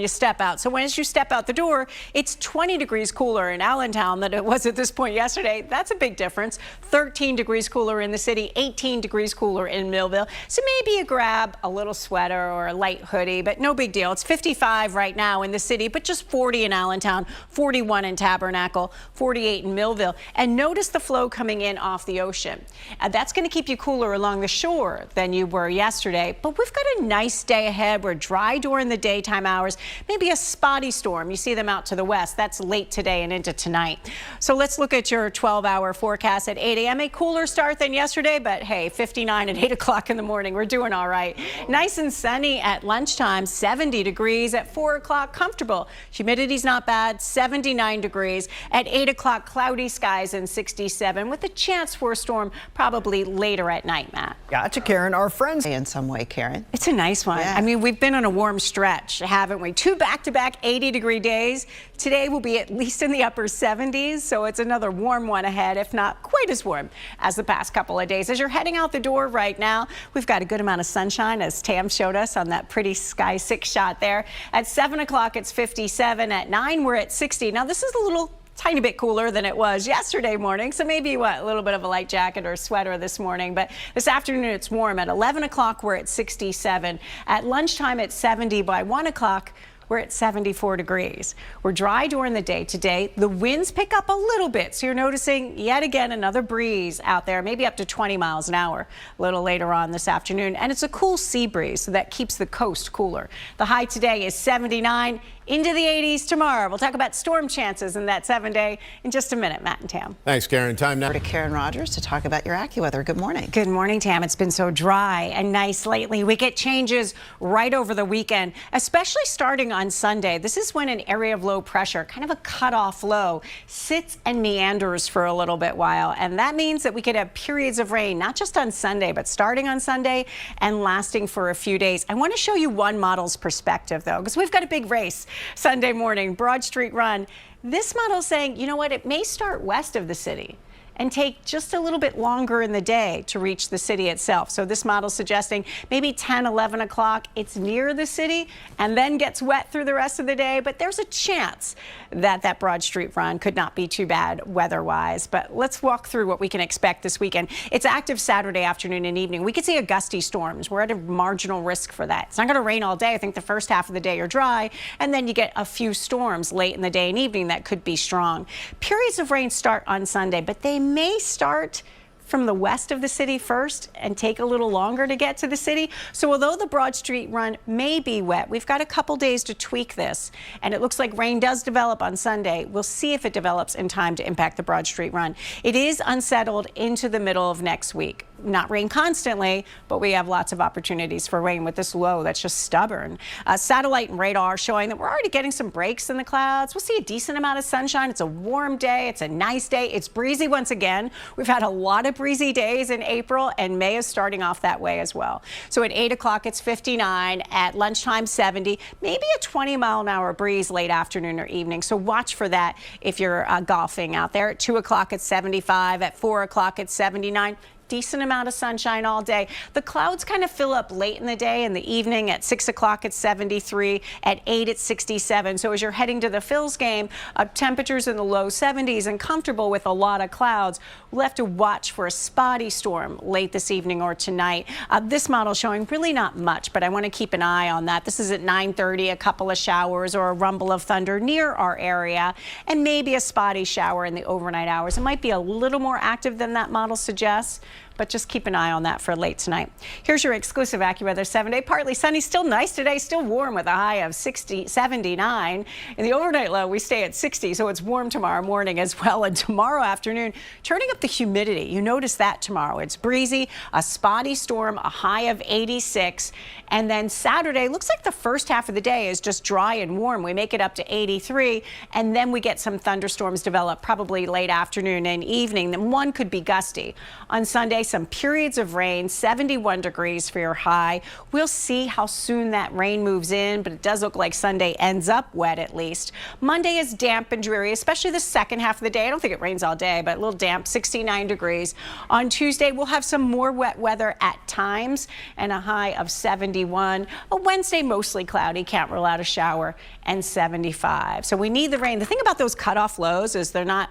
you step out. So as you step out the door, it's 20 degrees cooler in Allentown than it was at this point yesterday. That's a big difference. 13 degrees cooler in the city, 18 degrees cooler in Millville. So maybe you grab a little sweater or a light hoodie, but no big deal. It's 55 right now in the city, but just 40 in Allentown, 41 in Tabernacle, 48 in Millville. And notice the flow coming in off the ocean. That's going to keep you cooler along the shore than you were yesterday. But we've got a nice day ahead. We're dry during the daytime hours. Maybe a spotty storm. You see them out to the west. That's late today and into tonight. So let's look at your 12-hour forecast at 8 a.m. A cooler start than yesterday, but hey, 59 at 8 o'clock in the morning. We're doing all right. Nice and sunny at lunchtime, 70 degrees at 4 o'clock, comfortable. Humidity's not bad, 79 degrees. At 8 o'clock, cloudy skies and 67 with a chance for a storm probably later at night, Matt. Gotcha, Karen. Our friends in some way, Karen. It's a nice one. Yeah. I mean, we've been on a warm stretch, haven't we? 2 back-to-back 80-degree days. Today will be at least in the upper 70s, so it's another warm one ahead, if not quite as warm as the past couple of days. As you're heading out the door right now, we've got a good amount of sunshine, as Tam showed us on that pretty Sky 6 shot there. At 7 o'clock, it's 57. At 9, we're at 60. Now, this is a little tiny bit cooler than it was yesterday morning, so maybe a little bit of a light jacket or a sweater this morning, but this afternoon it's warm. At 11 o'clock we're at 67. At lunchtime at 70. By 1 o'clock we're at 74 degrees. We're dry during the day today. The winds pick up a little bit, so you're noticing yet again another breeze out there, maybe up to 20 miles an hour a little later on this afternoon. And it's a cool sea breeze, so that keeps the coast cooler. The high today is 79. Into the 80s tomorrow. We'll talk about storm chances in that 7-day in just a minute, Matt and Tam. Thanks, Karen. Time now To Karen Rogers to talk about your AccuWeather. Good morning. Good morning, Tam. It's been so dry and nice lately. We get changes right over the weekend, especially starting on Sunday. This is when an area of low pressure, kind of a cutoff low, sits and meanders for a little bit while. And that means that we could have periods of rain, not just on Sunday, but starting on Sunday and lasting for a few days. I want to show you one model's perspective, though, because we've got a big race Sunday morning, Broad Street Run. This model saying, you know what, it may start west of the city and take just a little bit longer in the day to reach the city itself. So this model suggesting maybe 10, 11 o'clock, it's near the city and then gets wet through the rest of the day. But there's a chance that that Broad Street Run could not be too bad weather-wise. But let's walk through what we can expect this weekend. It's active Saturday afternoon and evening. We could see a gusty storms. We're at a marginal risk for that. It's not going to rain all day. I think the first half of the day are dry, and then you get a few storms late in the day and evening that could be strong. Periods of rain start on Sunday, but they may start from the west of the city first and take a little longer to get to the city. So although the Broad Street Run may be wet, we've got a couple days to tweak this, and it looks like rain does develop on Sunday. We'll see if it develops in time to impact the Broad Street Run. It is unsettled into the middle of next week. Not rain constantly, but we have lots of opportunities for rain with this low that's just stubborn. Satellite and radar showing that we're already getting some breaks in the clouds. We'll see a decent amount of sunshine. It's a warm day. It's a nice day. It's breezy once again. We've had a lot of breezy days in April, and May is starting off that way as well. So at 8 o'clock, it's 59. At lunchtime, 70. Maybe a 20-mile-an-hour breeze late afternoon or evening. So watch for that if you're golfing out there. At 2 o'clock, it's 75. At 4 o'clock, it's 79. Decent amount of sunshine all day. The clouds kind of fill up late in the day. In the evening at 6 o'clock it's 73. At 8 it's 67. So as you're heading to the Phils game, temperatures in the low 70s and comfortable with a lot of clouds. We'll have to watch for a spotty storm late this evening or tonight. This model showing really not much, but I want to keep an eye on that. This is at 9:30, a couple of showers or a rumble of thunder near our area, and maybe a spotty shower in the overnight hours. It might be a little more active than that model suggests, but just keep an eye on that for late tonight. Here's your exclusive AccuWeather 7-day. Partly sunny, still nice today, still warm with a high of 79. In the overnight low, we stay at 60, so it's warm tomorrow morning as well. And tomorrow afternoon, turning up the humidity. You notice that tomorrow. It's breezy, a spotty storm, a high of 86. And then Saturday, looks like the first half of the day is just dry and warm. We make it up to 83, and then we get some thunderstorms develop probably late afternoon and evening. Then one could be gusty. On Sunday, some periods of rain, 71 degrees for your high. We'll see how soon that rain moves in, but it does look like Sunday ends up wet at least. Monday is damp and dreary, especially the second half of the day. I don't think it rains all day, but a little damp, 69 degrees. On Tuesday, we'll have some more wet weather at times and a high of 71. A Wednesday, mostly cloudy, can't rule out a shower, and 75. So we need the rain. The thing about those cutoff lows is they're not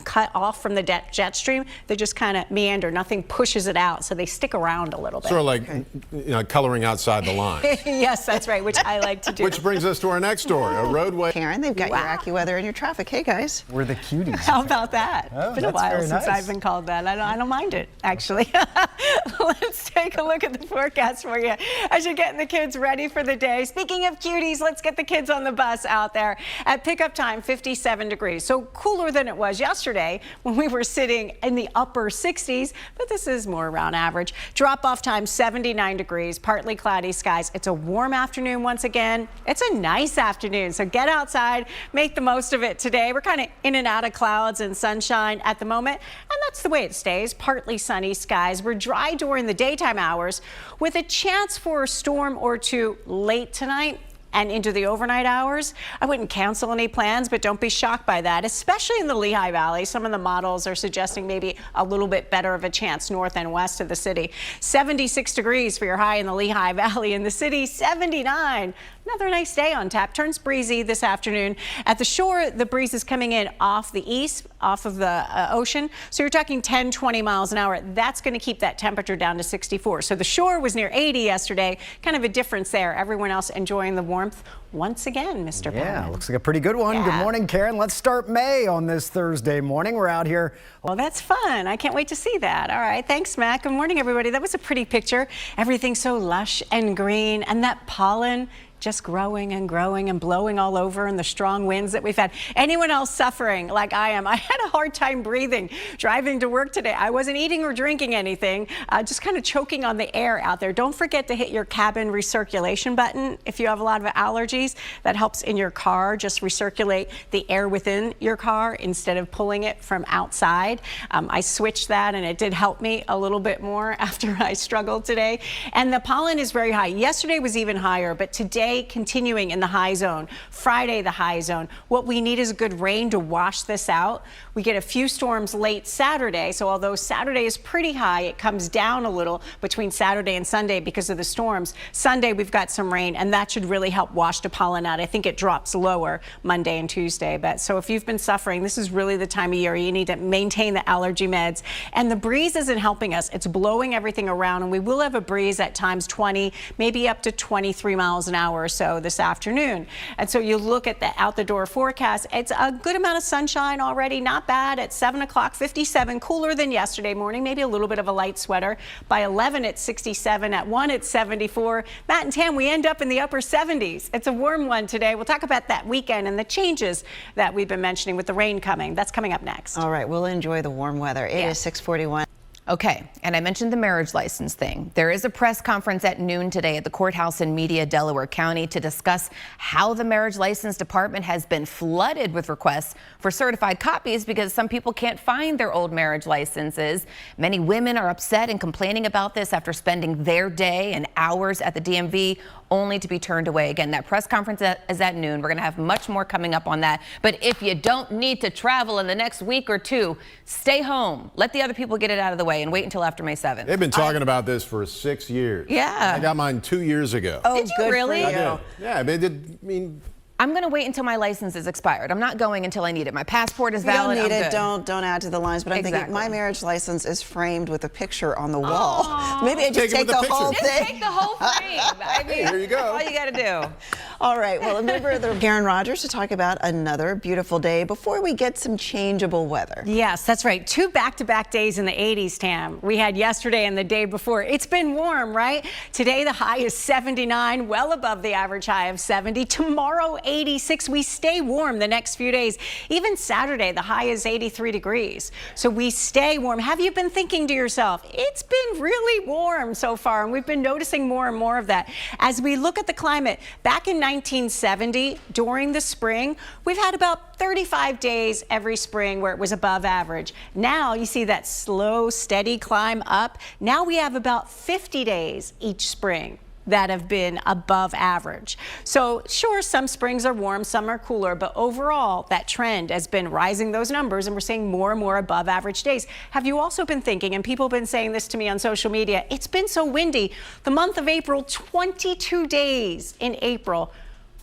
cut off from the jet stream. They just kind of meander. Nothing pushes it out, so they stick around a little bit. Sort of like coloring outside the line. Yes, that's right, which I like to do. Which brings us to our next story, a roadway. Karen, they've got your AccuWeather and your traffic. Hey, guys. We're the cuties. How about that? Oh, It's been a while since nice. I've been called that. I don't mind it, actually. Let's take a look at the forecast for you as you're getting the kids ready for the day. Speaking of cuties, let's get the kids on the bus out there. At pickup time, 57 degrees. So cooler than it was yesterday when we were sitting in the upper 60s, but this is more around average. Drop-off time, 79 degrees, partly cloudy skies. It's a warm afternoon once again. It's a nice afternoon, so get outside, make the most of it today. We're kind of in and out of clouds and sunshine at the moment, and that's the way it stays. Partly sunny skies. We're dry during the daytime hours with a chance for a storm or two late tonight and into the overnight hours. I wouldn't cancel any plans, but don't be shocked by that, especially in the Lehigh Valley. Some of the models are suggesting maybe a little bit better of a chance north and west of the city. 76 degrees for your high in the Lehigh Valley. In the city, 79. Another nice day on tap. Turns breezy this afternoon. At the shore, the breeze is coming in off the east, off of the ocean. So you're talking 10, 20 miles an hour. That's going to keep that temperature down to 64. So the shore was near 80 yesterday. Kind of a difference there. Everyone else enjoying the warmth once again, Mr. Yeah, Pollen. looks like a pretty good one. Yeah. Good morning, Karen. Let's start May on this Thursday morning. We're out here. Well, that's fun. I can't wait to see that. All right. Thanks, Matt. Good morning, everybody. That was a pretty picture. Everything so lush and green, and that pollen just growing and growing and blowing all over, and the strong winds that we've had. Anyone else suffering like I am? I had a hard time breathing driving to work today. I wasn't eating or drinking anything, just kind of choking on the air out there. Don't forget to hit your cabin recirculation button if you have a lot of allergies. That helps in your car. Just recirculate the air within your car instead of pulling it from outside. I switched that, and it did help me a little bit more after I struggled today. And the pollen is very high. Yesterday was even higher, but today continuing in the high zone. Friday, the high zone. What we need is good rain to wash this out. We get a few storms late Saturday, so although Saturday is pretty high, it comes down a little between Saturday and Sunday because of the storms. Sunday, we've got some rain, and that should really help wash the pollen out. I think it drops lower Monday and Tuesday. But so if you've been suffering, this is really the time of year you need to maintain the allergy meds. And the breeze isn't helping us. It's blowing everything around, and we will have a breeze at times 20, maybe up to 23 miles an hour or so this afternoon. And so you look at the out the door forecast, it's a good amount of sunshine already, not bad. At 7 o'clock, 57, cooler than yesterday morning, maybe a little bit of a light sweater. By 11, it's 67. At 1, it's 74. Matt and Tam, we end up in the upper 70s. It's a warm one today. We'll talk about that weekend and the changes that we've been mentioning with the rain coming. That's coming up next. All right, we'll enjoy the warm weather. It is 6:41. Okay, and I mentioned the marriage license thing. There is a press conference at noon today at the courthouse in Media, Delaware County to discuss how the marriage license department has been flooded with requests for certified copies because some people can't find their old marriage licenses. Many women are upset and complaining about this after spending their day and hours at the DMV only to be turned away. Again, that press conference is at noon. We're going to have much more coming up on that. But if you don't need to travel in the next week or two, stay home. Let the other people get it out of the way and wait until after May 7th. They've been talking about this for 6 years. Yeah. I got mine 2 years ago. Did you really? I did. Yeah, but I mean, I'm going to wait until my license is expired. I'm not going until I need it. My passport is If you valid. don't need I'm it, good. don't add to the lines. But I'm thinking Exactly. my marriage license is framed with a picture on the wall. Maybe I just Take it take with the the whole picture. Just thing. take the whole frame. I mean, here you go. That's all you got to do. All right, well, remember the Karen Rogers to talk about another beautiful day before we get some changeable weather. Yes, that's right. 2 back-to-back days in the 80s, Tam. We had yesterday and the day before. It's been warm, right? Today, the high is 79, well above the average high of 70. Tomorrow, 86. We stay warm the next few days. Even Saturday, the high is 83 degrees. So we stay warm. Have you been thinking to yourself, it's been really warm so far, and we've been noticing more and more of that. As we look at the climate, back in 1970, during the spring, we've had about 35 days every spring where it was above average. Now you see that slow, steady climb up. Now we have about 50 days each spring that have been above average. So sure, some springs are warm, some are cooler, but overall that trend has been rising those numbers, and we're seeing more and more above average days. Have you also been thinking, and people have been saying this to me on social media, it's been so windy. The month of April, 22 days in April,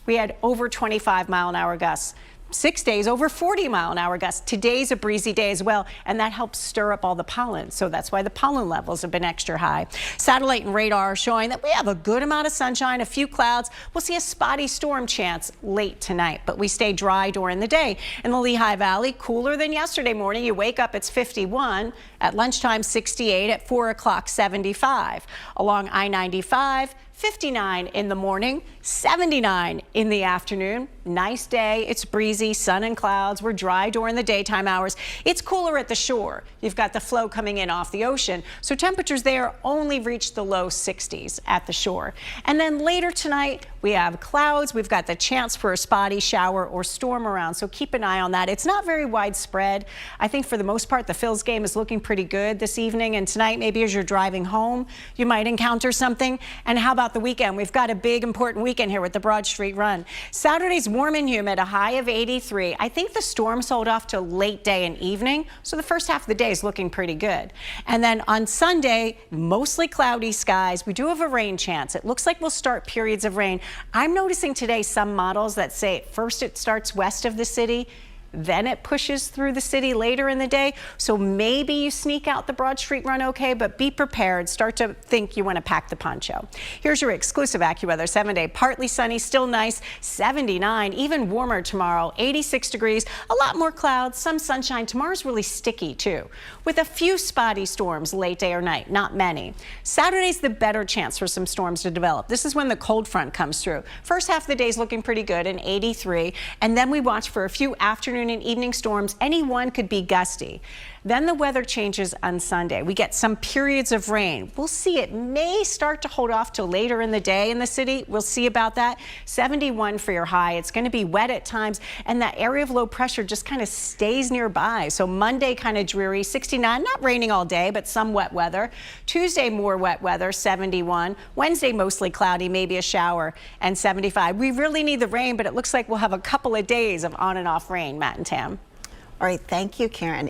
we had over 25-mile-an-hour gusts. 6 days over 40-mile-an-hour gusts. Today's a breezy day as well, and that helps stir up all the pollen. So that's why the pollen levels have been extra high. Satellite and radar are showing that we have a good amount of sunshine, a few clouds. We'll see a spotty storm chance late tonight, but we stay dry during the day. In the Lehigh Valley, cooler than yesterday morning. You wake up, it's 51. At lunchtime, 68. At 4 o'clock, 75. Along I-95, 59 in the morning, 79 in the afternoon. Nice day. It's breezy, sun and clouds. We're dry during the daytime hours. It's cooler at the shore. You've got the flow coming in off the ocean, so temperatures there only reach the low 60s at the shore. And then later tonight, we have clouds. We've got the chance for a spotty shower or storm around, so keep an eye on that. It's not very widespread. I think for the most part, the Phil's game is looking pretty good this evening and tonight. Maybe as you're driving home, you might encounter something. And how about the weekend? We've got a big, important weekend here with the Broad Street Run. Saturday's warm and humid, a high of 83. I think the storms hold off till late day and evening, so the first half of the day is looking pretty good. And then on Sunday, mostly cloudy skies. We do have a rain chance. It looks like we'll start periods of rain. I'm noticing today some models that say first it starts west of the city, then it pushes through the city later in the day. So maybe you sneak out the Broad Street Run okay, but be prepared. Start to think you want to pack the poncho. Here's your exclusive AccuWeather 7-day. Partly sunny, still nice, 79, even warmer tomorrow, 86 degrees, a lot more clouds, some sunshine. Tomorrow's really sticky too, with a few spotty storms late day or night, not many. Saturday's the better chance for some storms to develop. This is when the cold front comes through. First half of the day is looking pretty good, an 83, and then we watch for a few afternoon and evening storms. Any one could be gusty. Then the weather changes on Sunday. We get some periods of rain. We'll see it may start to hold off till later in the day in the city. We'll see about that. 71 for your high. It's going to be wet at times, and that area of low pressure just kind of stays nearby. So Monday kind of dreary, 69, not raining all day, but some wet weather. Tuesday, more wet weather, 71. Wednesday, mostly cloudy, maybe a shower, and 75. We really need the rain, but it looks like we'll have a couple of days of on and off rain, Matt and Tam. All right, thank you, Karen.